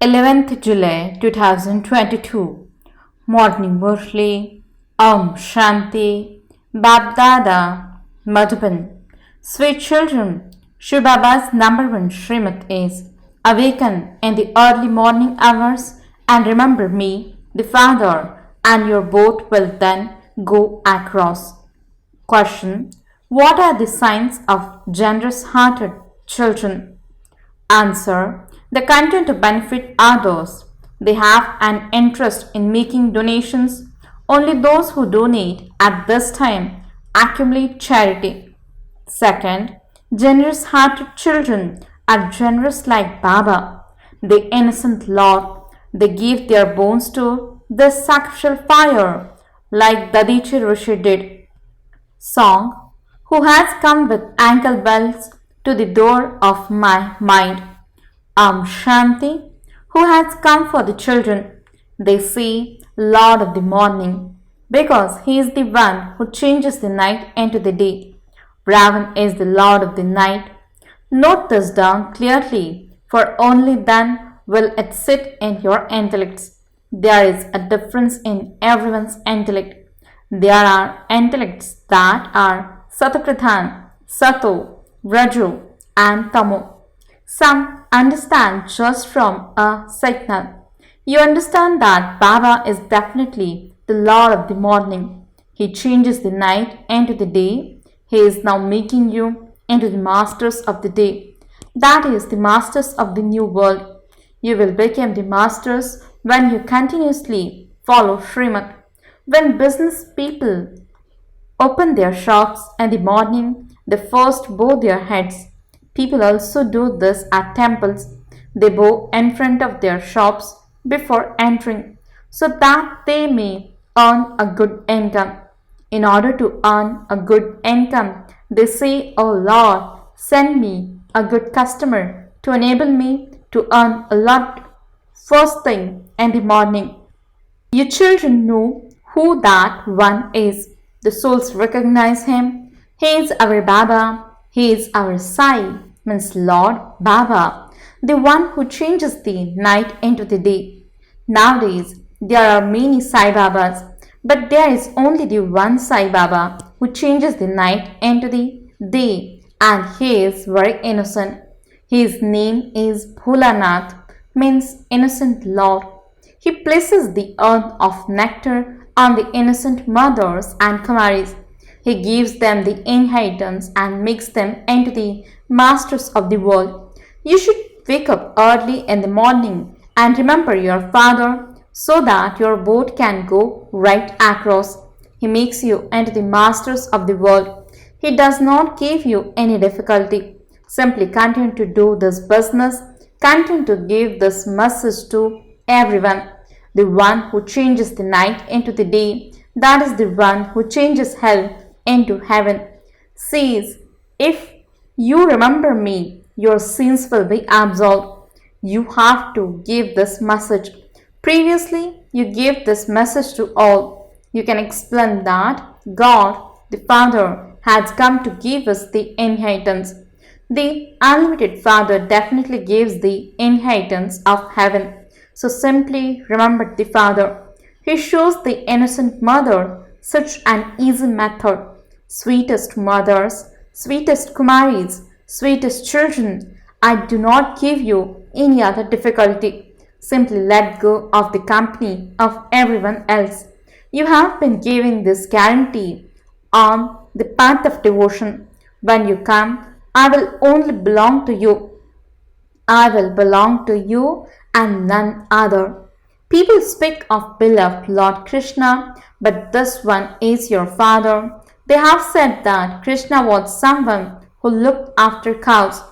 11th July 2022. Morning Murli. Om Shanti. BapDada. Madhuban. Sweet children, Shivbaba's number one Srimad is awaken in the early morning hours and remember me, the Father, and your boat will then go across. Question. What are the signs of generous-hearted children? Answer. The content to benefit others. They have an interest in making donations. Only those who donate at this time accumulate charity. Second, generous-hearted children are generous like Baba, the innocent Lord. They give their bones to the sacrificial fire like Dadichi Rishi did. Song. Who has come with ankle bells to the door of my mind? Shanti. Who has come for the children? They say, Lord of the morning, because he is the one who changes the night into the day. Ravan is the Lord of the night. Note this down clearly, for only then will it sit in your intellects. There is a difference in everyone's intellect. There are intellects that are Satapradhan, Sato, Raju, and Tamo. Some understand just from a signal. You understand that Baba is definitely the Lord of the morning. He changes the night into the day. He is now making you into the masters of the day. That is, the masters of the new world. You will become the masters when you continuously follow Srimad. When business people open their shops in the morning, they first bow their heads. People also do this at temples. They bow in front of their shops before entering so that they may earn a good income. In order to earn a good income, they say, "Oh Lord, send me a good customer to enable me to earn a lot first thing in the morning." You children know who that one is. The souls recognize him. He is our Baba. He is our Sai, means Lord Baba, the one who changes the night into the day. Nowadays, there are many Sai Babas, but there is only the one Sai Baba who changes the night into the day, and he is very innocent. His name is Bholanath, means innocent Lord. He places the earth of nectar on the innocent mothers and Kumaris. He gives them the inheritance and makes them into the masters of the world. You should wake up early in the morning and remember your father so that your boat can go right across. He makes you into the masters of the world. He does not give you any difficulty. Simply continue to do this business. Continue to give this message to everyone. The one who changes the night into the day, that is the one who changes hell into heaven. Says, if you remember me, your sins will be absolved. You have to give this message. Previously, you gave this message to all. You can explain that God, the Father, has come to give us the inheritance. The unlimited Father definitely gives the inheritance of heaven. So simply remember the Father. He shows the innocent mother such an easy method. Sweetest mothers, sweetest Kumaris, sweetest children, I do not give you any other difficulty. Simply let go of the company of everyone else. You have been giving this guarantee on the path of devotion. When you come, I will only belong to you. I will belong to you and none other. People speak of beloved Lord Krishna, but this one is your father. They have said that Krishna was someone who looked after cows.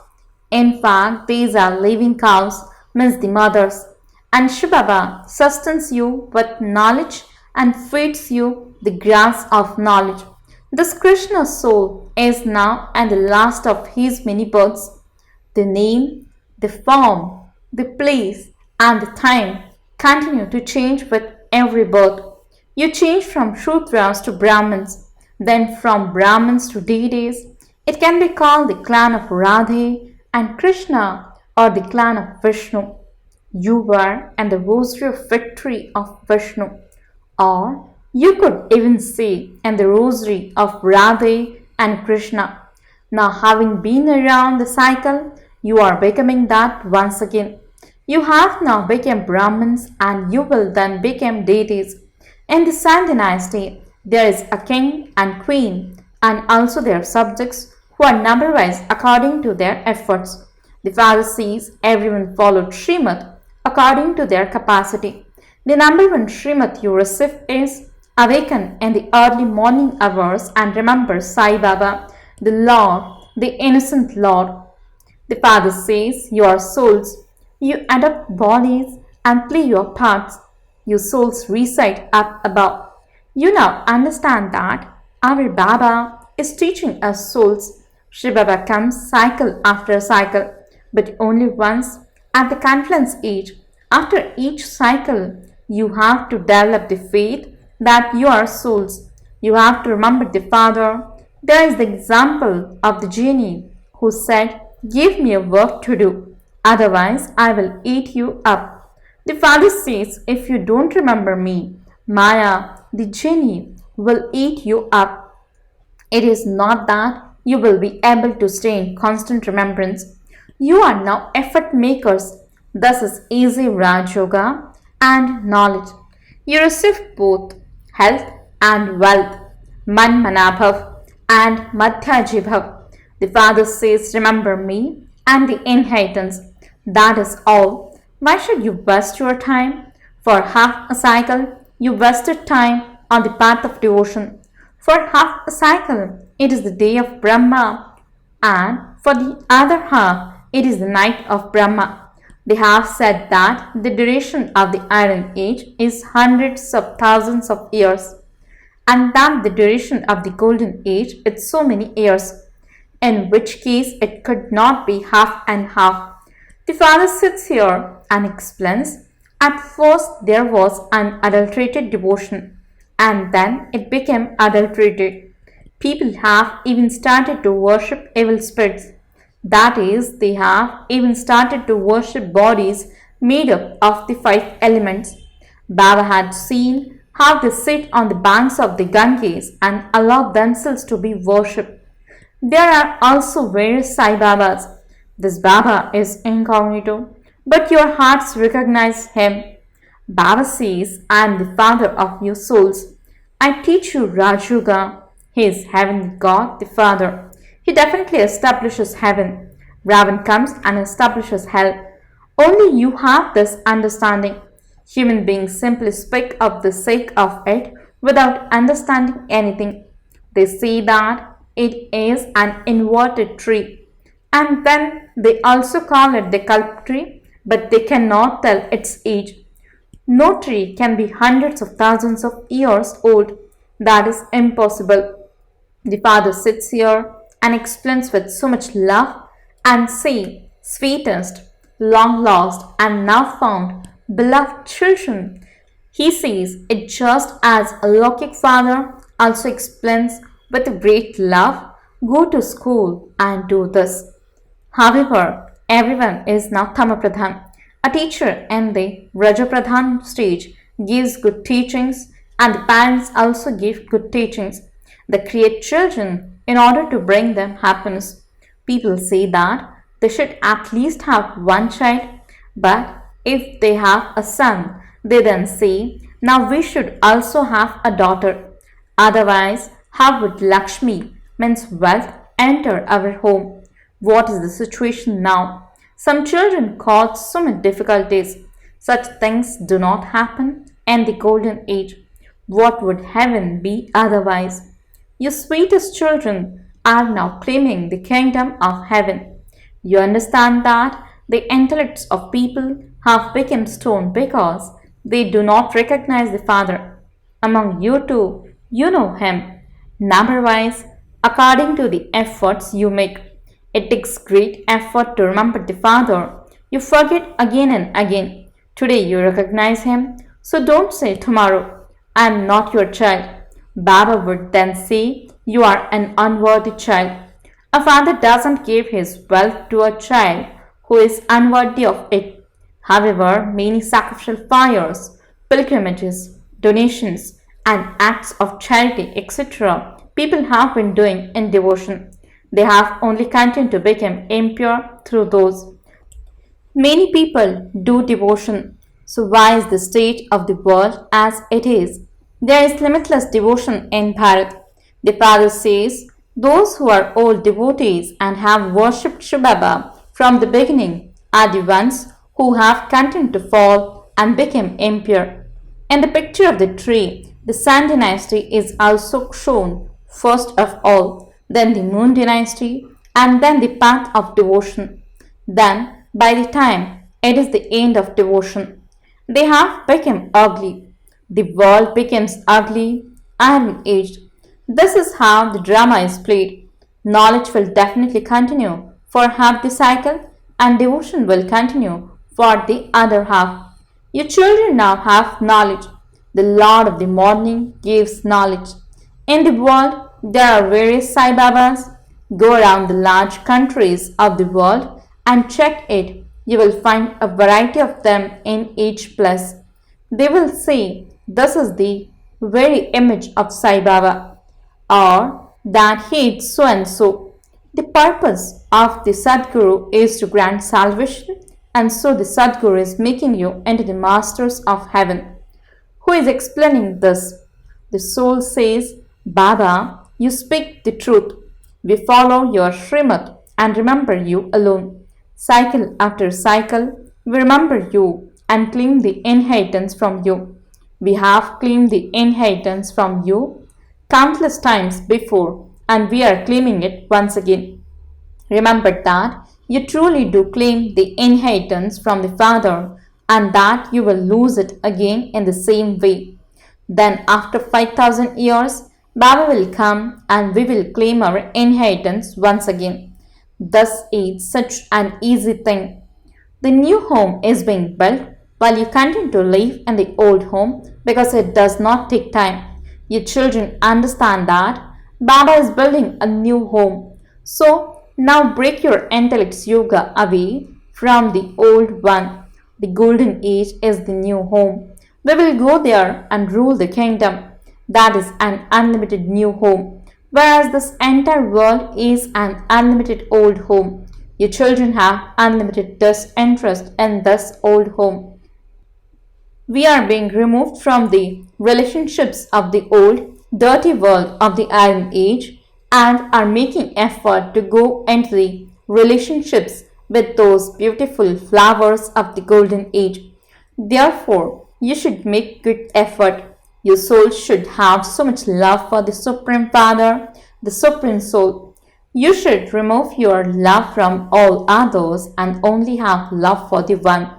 In fact, these are living cows, means the mothers. And Shivbaba sustains you with knowledge and feeds you the grass of knowledge. This Krishna soul is now and the last of his many births. The name, the form, the place, and the time continue to change with every birth. You change from Shudras to Brahmins, then from Brahmins to deities. It can be called the clan of Radhe and Krishna or the clan of Vishnu. you were in the rosary of victory of Vishnu, or you could even say in the rosary of Radhe and Krishna. Now, having been around the cycle, you are becoming that once again. You have now become Brahmins and you will then become deities. In the Sun dynasty, there is a king and queen and also their subjects who are number wise according to their efforts. The father sees everyone followed Srimad according to their capacity. The number one Srimad you receive is awaken in the early morning hours and remember Sai Baba, the Lord, the innocent Lord. The father says you are souls. You adopt bodies and play your parts. Your souls reside up above. You now understand that our Baba is teaching us souls. Shivbaba comes cycle after cycle, but only once at the confluence age. After each cycle, you have to develop the faith that you are souls. You have to remember the Father. There is the example of the genie who said, "Give me a work to do, otherwise I will eat you up." The Father says, if you don't remember me, Maya, the genie, will eat you up. It is not that you will be able to stay in constant remembrance. You are now effort makers. This is easy Raj Yoga and knowledge. You receive both health and wealth, Man Manabhav and Madhyajibhav. The Father says, remember me and the inheritance. That is all. Why should you waste your time? For half a cycle, you wasted time on the path of devotion. For half a cycle, it is the day of Brahma, and for the other half, it is the night of Brahma. They have said that the duration of the Iron Age is hundreds of thousands of years, and that the duration of the Golden Age is so many years, in which case it could not be half and half. The Father sits here and explains, at first there was unadulterated devotion, and then it became adulterated. People have even started to worship evil spirits. That is, they have even started to worship bodies made up of the five elements. Baba had seen how they sit on the banks of the Ganges and allow themselves to be worshipped. There are also various Sai Babas. This Baba is incognito, but your hearts recognize him. Baba says, I am the father of your souls. I teach you Raj Yoga. He is heavenly God, the Father. He definitely establishes heaven. Ravan comes and establishes hell. Only you have this understanding. Human beings simply speak of the sake of it without understanding anything. They say that it is an inverted tree, and then they also call it the kalp tree, but they cannot tell its age. No tree can be hundreds of thousands of years old. That is impossible. The Father sits here and explains with so much love and say, sweetest, long lost and now found, beloved children. He says it just as a Lokik Father also explains with great love, go to school and do this. However, everyone is now Tamapradhan. A teacher in the Rajapradhan stage gives good teachings, and the parents also give good teachings. They create children in order to bring them happiness. People say that they should at least have one child, but if they have a son, they then say, now we should also have a daughter. Otherwise, how would Lakshmi, means wealth, enter our home? What is the situation now? Some children cause so many difficulties. Such things do not happen in the golden age. What would heaven be otherwise? Your sweetest children are now claiming the kingdom of heaven. You understand that the intellects of people have become stone because they do not recognize the Father. Among you two, you know him. Number-wise, according to the efforts you make. It takes great effort to remember the Father. You forget again and again. Today you recognize him, so don't say tomorrow, I am not your child. Baba would then say, you are an unworthy child. A father doesn't give his wealth to a child who is unworthy of it. However, many sacrificial fires, pilgrimages, donations, and acts of charity, etc., people have been doing in devotion. They have only continued to become impure through those. Many people do devotion. So, why is the state of the world as it is? There is limitless devotion in Bharat. The Father says, those who are old devotees and have worshipped shivbaba from the beginning are the ones who have continued to fall and become impure. In the picture of the tree, the Sun dynasty is also shown first of all, then the Moon dynasty, and then the path of devotion. Then, by the time it is the end of devotion, they have become ugly. The world becomes ugly, iron aged. This is how the drama is played. Knowledge will definitely continue for half the cycle, and devotion will continue for the other half. Your children now have knowledge. The Lord of the morning gives knowledge. In the world, there are various Sai Babas. Go around the large countries of the world and check it. You will find a variety of them in each place. They will say, this is the very image of Sai Baba, or that he is so and so. The purpose of the Sadguru is to grant salvation, and so the Sadguru is making you into the masters of heaven. Who is explaining this? The soul says, Baba, you speak the truth. We follow your Srimad and remember you alone. Cycle after cycle, we remember you and claim the inheritance from you. We have claimed the inheritance from you countless times before, and we are claiming it once again. Remember that you truly do claim the inheritance from the Father, and that you will lose it again in the same way. Then, after 5,000 years, Baba will come and we will claim our inheritance once again. Thus is such an easy thing. The new home is being built while you continue to live in the old home because it does not take time. Your children understand that Baba is building a new home. So now break your intellect's yoga away from the old one. The golden age is the new home. We will go there and rule the kingdom. That is an unlimited new home, whereas this entire world is an unlimited old home. Your children have unlimited disinterest in this old home. We are being removed from the relationships of the old, dirty world of the Iron Age and are making effort to go into the relationships with those beautiful flowers of the Golden Age. Therefore, you should make good effort. Your soul should have so much love for the Supreme Father, the Supreme Soul. You should remove your love from all others and only have love for the One.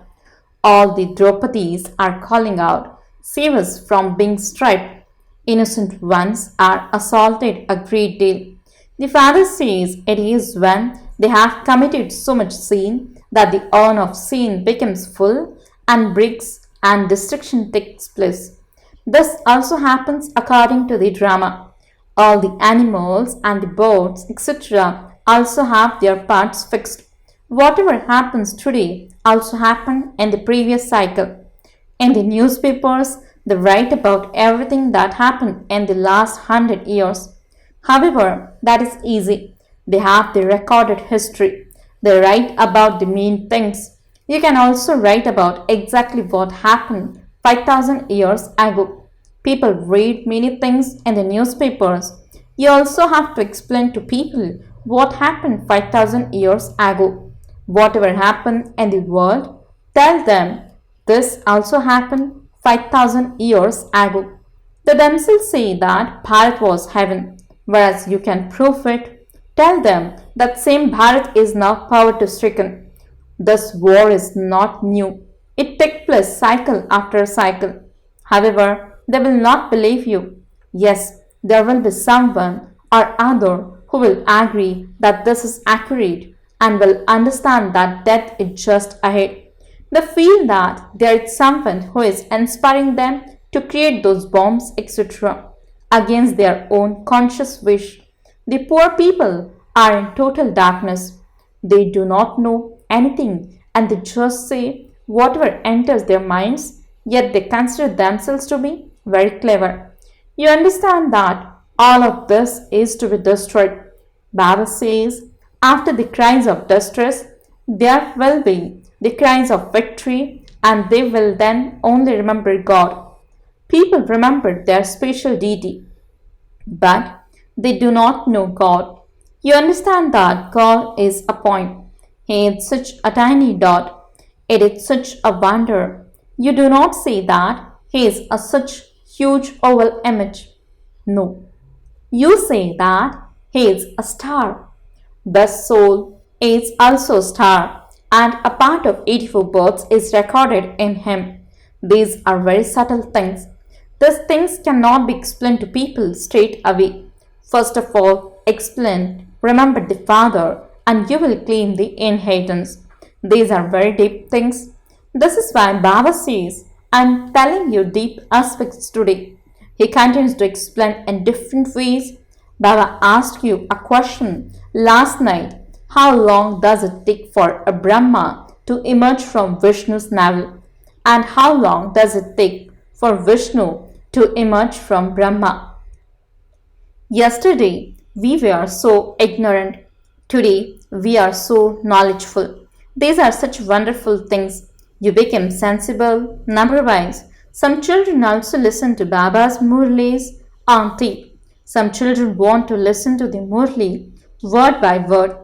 All the Draupadis are calling out, save us from being stripped. Innocent ones are assaulted a great deal. The Father says it is when they have committed so much sin that the urn of sin becomes full and breaks and destruction takes place. This also happens according to the drama. All the animals and the birds, etc., also have their parts fixed. Whatever happens today also happened in the previous cycle. In the newspapers, they write about everything that happened in the last 100 years. However, that is easy. They have the recorded history. They write about the main things. You can also write about exactly what happened 5,000 years ago. People read many things in the newspapers. You also have to explain to people what happened 5,000 years ago. Whatever happened in the world, tell them this also happened 5,000 years ago. They themselves say that Bharat was heaven, whereas you can prove it. Tell them that same Bharat is now poverty-stricken. This war is not new. It takes place cycle after cycle. However, they will not believe you. Yes, there will be someone or other who will agree that this is accurate and will understand that death is just ahead. They feel that there is someone who is inspiring them to create those bombs, etc., against their own conscious wish. The poor people are in total darkness. They do not know anything and they just say, whatever enters their minds, yet they consider themselves to be very clever. You understand that all of this is to be destroyed. Baba says, after the cries of distress, there will be the cries of victory, and they will then only remember God. People remember their special deity, but they do not know God. You understand that God is a point. He is such a tiny dot. It is such a wonder. You do not say that He is a such huge oval image. No. You say that He is a star. The soul is also a star, and a part of 84 births is recorded in Him. These are very subtle things. These things cannot be explained to people straight away. First of all, explain, remember the Father, and you will claim the inheritance. These are very deep things. This is why Baba says, I am telling you deep aspects today. He continues to explain in different ways. Baba asked you a question last night. How long does it take for a Brahma to emerge from Vishnu's navel? And how long does it take for Vishnu to emerge from Brahma? Yesterday we were so ignorant. Today we are so knowledgeful. These are such wonderful things. You became sensible, number-wise. Some children also listen to Baba's Murlis on tape. Some children want to listen to the Murli word by word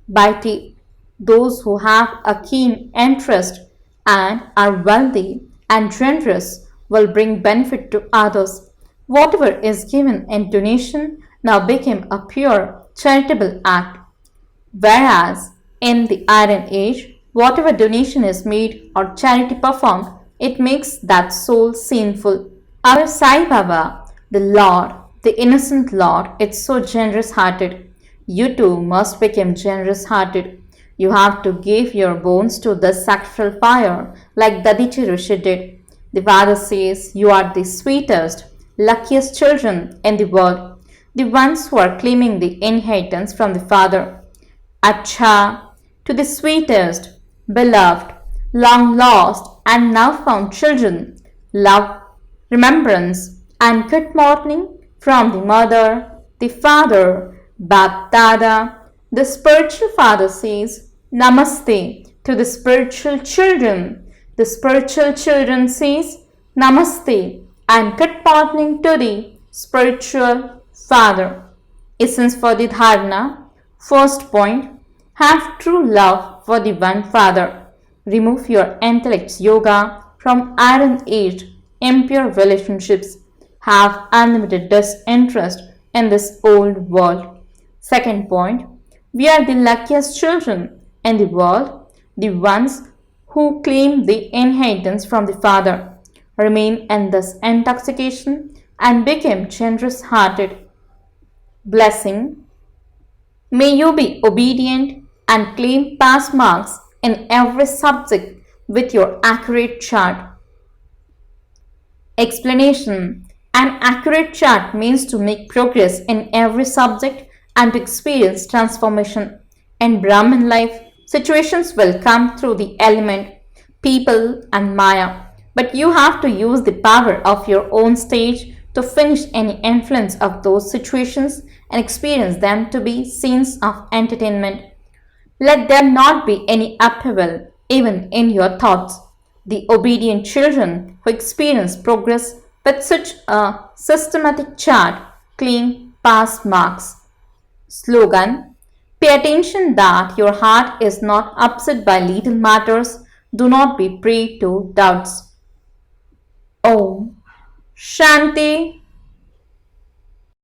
by tape. Those who have a keen interest and are wealthy and generous will bring benefit to others. Whatever is given in donation now became a pure charitable act. Whereas in the Iron Age, whatever donation is made or charity performed, it makes that soul sinful. Our Sai Baba, the Lord, the innocent Lord, is so generous hearted. You too must become generous hearted. You have to give your bones to the sacrificial fire like Dadichi Rishi did. The Father says you are the sweetest, luckiest children in the world, the ones who are claiming the inheritance from the Father. Acha, to the sweetest, beloved, long lost and now found children, love, remembrance, and good morning from the Mother, the Father, BapDada. The spiritual Father says, Namaste to the spiritual children. The spiritual children says, Namaste and good morning to the spiritual Father. Essence for the Dharana. First point, have true love for the one Father. Remove your intellect's yoga from Iron Age, impure relationships. Have unlimited disinterest in this old world. Second point, we are the luckiest children in the world, the ones who claim the inheritance from the Father. Remain in this intoxication and become generous hearted. Blessing. May you be obedient and claim pass marks in every subject with your accurate chart. Explanation. An accurate chart means to make progress in every subject and to experience transformation. In Brahman life, situations will come through the element, people and Maya, but you have to use the power of your own stage to finish any influence of those situations and experience them to be scenes of entertainment. Let there not be any upheaval even in your thoughts. The obedient children who experience progress with such a systematic chart claim pass marks. Slogan. Pay attention that your heart is not upset by little matters. Do not be prey to doubts. Om Shanti